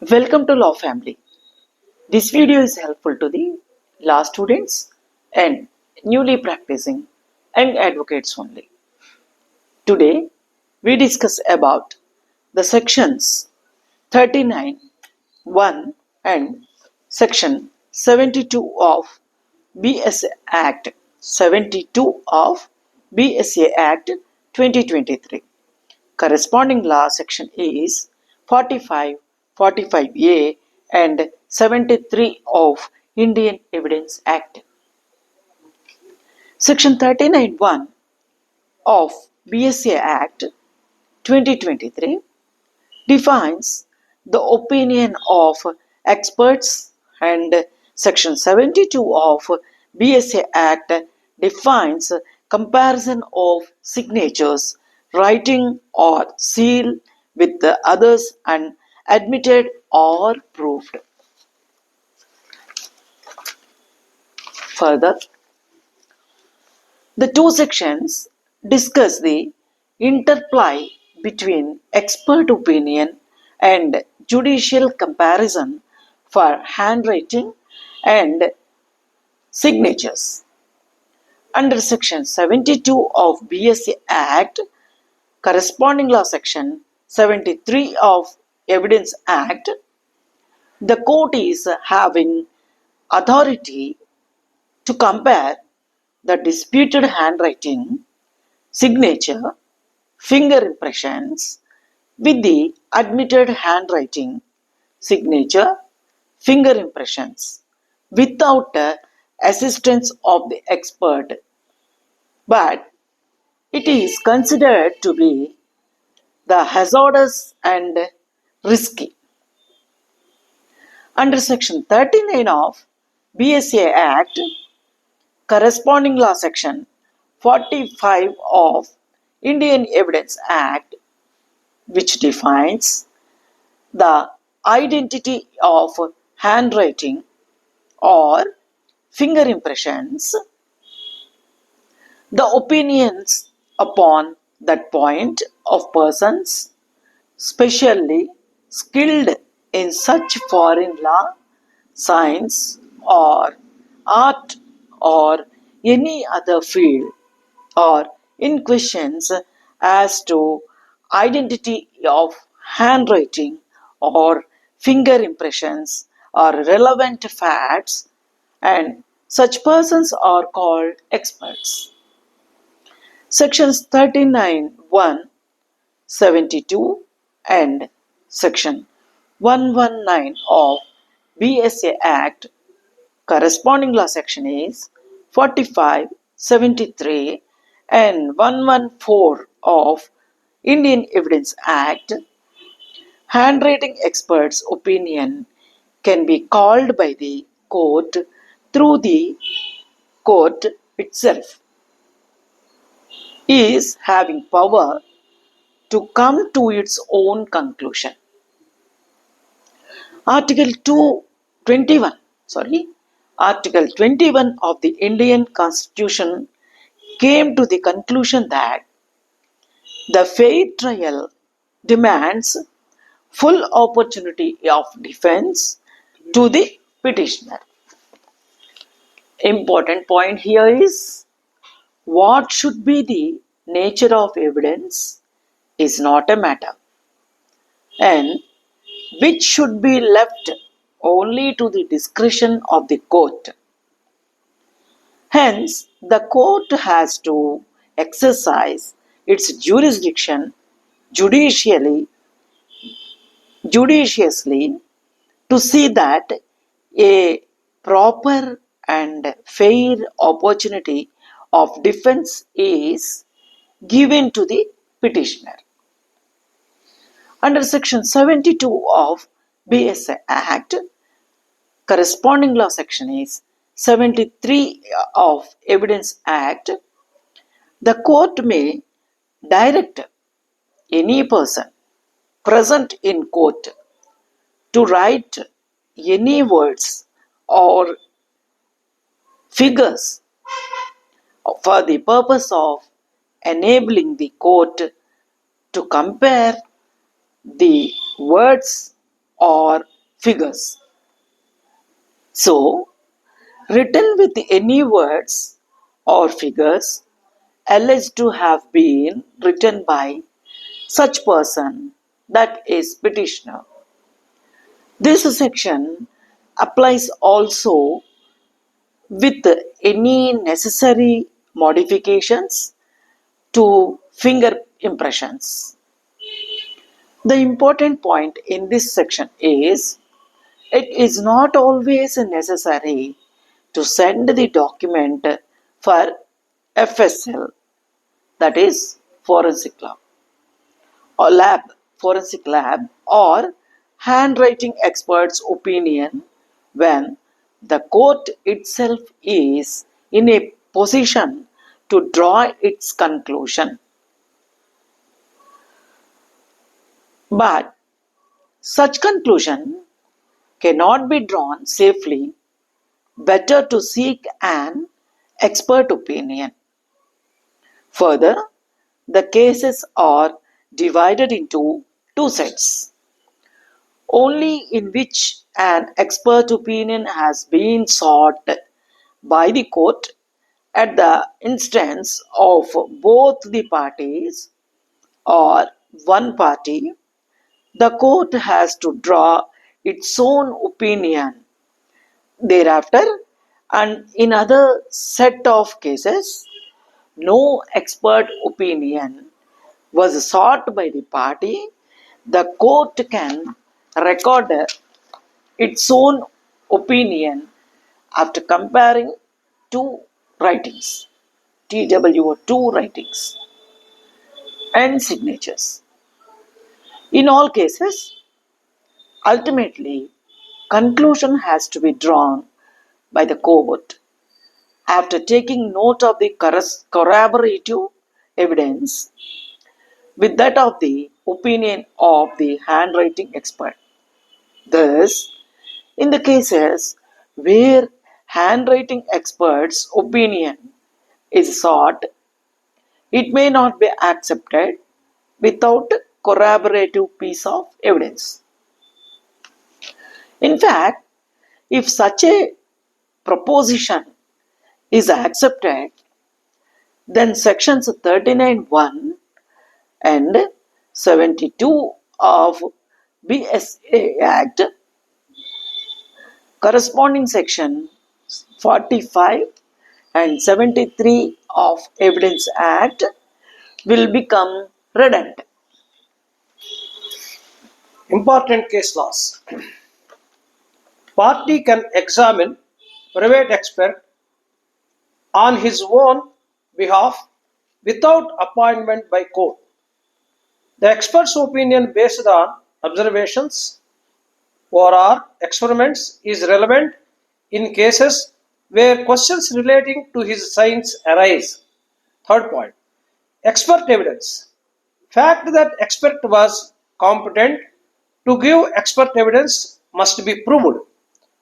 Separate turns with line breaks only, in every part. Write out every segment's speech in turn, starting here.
Welcome to Law Family. This video is helpful to the law students and newly practicing young advocates only. Today, we discuss about the sections 39, 1 and section 72 of BSA Act 72 of BSA Act 2023. Corresponding law section is 45, 45A and 73 of Indian Evidence Act. Section 39(1) of BSA Act 2023 defines the opinion of experts, and Section 72 of BSA Act defines comparison of signatures, writing or seal with the others and admitted or proved. Further, the two sections discuss the interplay between expert opinion and judicial comparison for handwriting and signatures. Under Section 72 of BSA Act, corresponding law Section 73 of Evidence Act, the court is having authority to compare the disputed handwriting, signature, finger impressions with the admitted handwriting, signature, finger impressions without the assistance of the expert, but it is considered to be the hazardous and risky. Under Section 39 of BSA Act, corresponding law Section 45 of Indian Evidence Act, which defines the identity of handwriting or finger impressions, the opinions upon that point of persons specially skilled in such foreign law, science or art or any other field or in questions as to identity of handwriting or finger impressions are relevant facts, and such persons are called experts. Sections 39(1), 72 and Section 119 of BSA Act, corresponding law section is 45, 73 and 114 of Indian Evidence Act. Handwriting experts' opinion can be called by the court through the court itself is having power to come to its own conclusion. Article 21 of the Indian Constitution came to the conclusion that the fair trial demands full opportunity of defense to the petitioner. Important point here is what should be the nature of evidence is not a matter, and which should be left only to the discretion of the court. Hence, the court has to exercise its jurisdiction judiciously to see that a proper and fair opportunity of defense is given to the petitioner. Under Section 72 of BSA Act, corresponding law section is 73 of Evidence Act, the court may direct any person present in court to write any words or figures for the purpose of enabling the court to compare the words or figures. So, written with any words or figures alleged to have been written by such person, that is petitioner. This section applies also with any necessary modifications to finger impressions. The important point in this section is it is not always necessary to send the document for FSL, that is forensic lab, or forensic lab, or handwriting expert's opinion when the court itself is in a position to draw its conclusion. But such conclusion cannot be drawn safely. Better to seek an expert opinion. Further, the cases are divided into two sets, only in which an expert opinion has been sought by the court at the instance of both the parties or one party. The court has to draw its own opinion thereafter, and in other set of cases, no expert opinion was sought by the party. The court can record its own opinion after comparing two writings, TWO, two writings, and signatures. In all cases, ultimately, conclusion has to be drawn by the court after taking note of the corroborative evidence with that of the opinion of the handwriting expert. Thus, in the cases where handwriting expert's opinion is sought, it may not be accepted without corroborative piece of evidence. In fact, if such a proposition is accepted, then sections 39(1) and 72 of BSA Act, corresponding section 45 and 73 of Evidence Act will become redundant.
Important case laws. Party can examine private expert on his own behalf without appointment by court. The expert's opinion based on observations or experiments is relevant in cases where questions relating to his science arise. Third point, expert evidence. Fact that expert was competent to give expert evidence must be proved.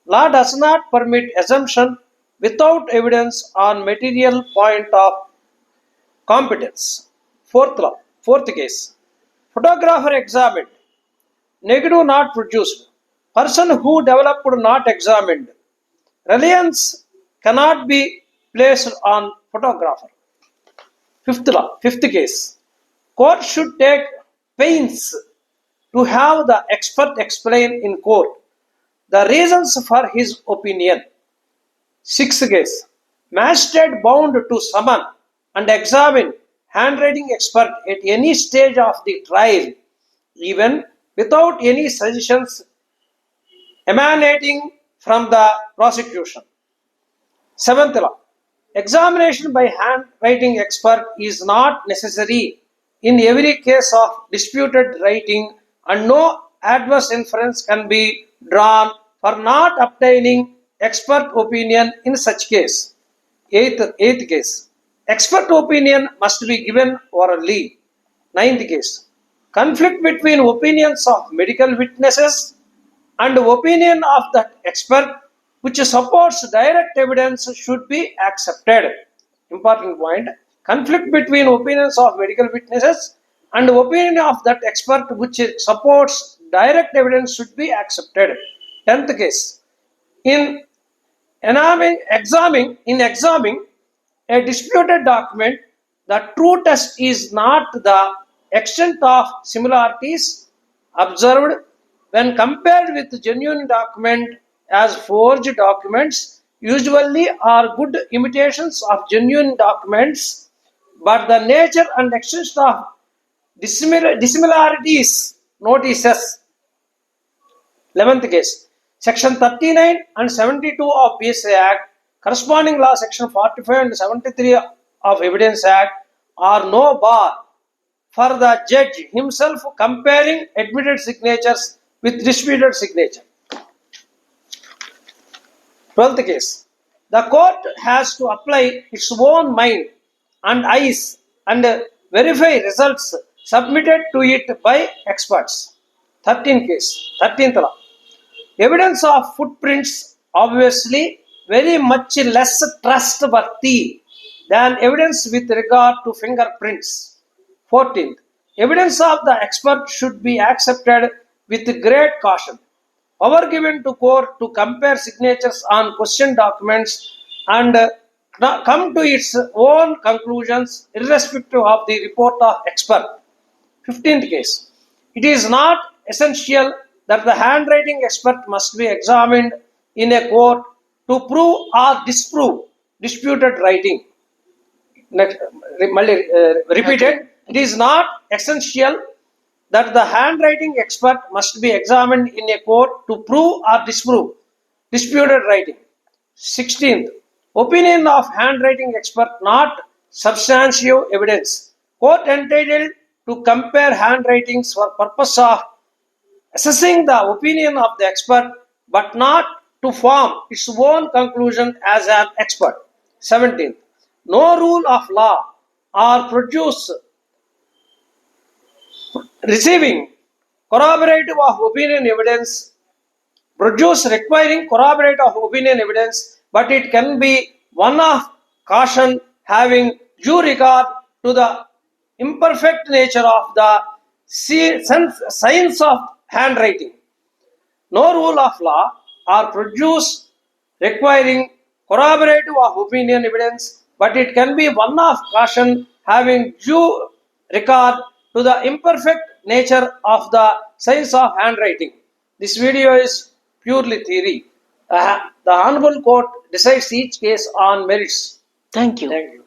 Law does not permit assumption without evidence on material point of competence. Fourth case. Photographer examined. Negative not produced. Person who developed not examined. Reliance cannot be placed on photographer. Fifth case. Court should take pains to have the expert explain in court the reasons for his opinion. Sixth case. Magistrate bound to summon and examine handwriting expert at any stage of the trial, even without any suggestions emanating from the prosecution. Seventh law. Examination by handwriting expert is not necessary in every case of disputed writing, and no adverse inference can be drawn for not obtaining expert opinion in such case. Eighth case. Expert opinion must be given orally. Ninth case. Conflict between opinions of medical witnesses and opinion of that expert which supports direct evidence should be accepted. Important point. Conflict between opinions of medical witnesses and opinion of that expert which supports direct evidence should be accepted. 10th case. In examining a disputed document, the true test is not the extent of similarities observed when compared with genuine document, as forged documents usually are good imitations of genuine documents, but the nature and extent of dissimilarities notices. 11th case. Section 39 and 72 of BSA Act, corresponding law section 45 and 73 of Evidence Act are no bar for the judge himself comparing admitted signatures with disputed signature. 12th case. The court has to apply its own mind and eyes and verify results submitted to it by experts. 13th case. 13th law. Evidence of footprints obviously very much less trustworthy than evidence with regard to fingerprints. 14th. Evidence of the expert should be accepted with great caution. Power given to court to compare signatures on question documents and come to its own conclusions irrespective of the report of expert. 15th case. It is not essential that the handwriting expert must be examined in a court to prove or disprove disputed writing. Next, repeated. It is not essential that the handwriting expert must be examined in a court to prove or disprove disputed writing. 16th. Opinion of handwriting expert not substantive evidence. Court entitled to compare handwritings for purpose of assessing the opinion of the expert but not to form its own conclusion as an expert. 17th. No rule of law or produce receiving corroborative of opinion evidence produce requiring corroborative opinion evidence, but it can be one of caution having due regard to the imperfect nature of the science of handwriting. No rule of law or produce requiring corroborative of opinion evidence, but it can be one of caution having due regard to the imperfect nature of the science of handwriting. This video is purely theory. The Honorable Court decides each case on merits.
Thank you.
Thank you.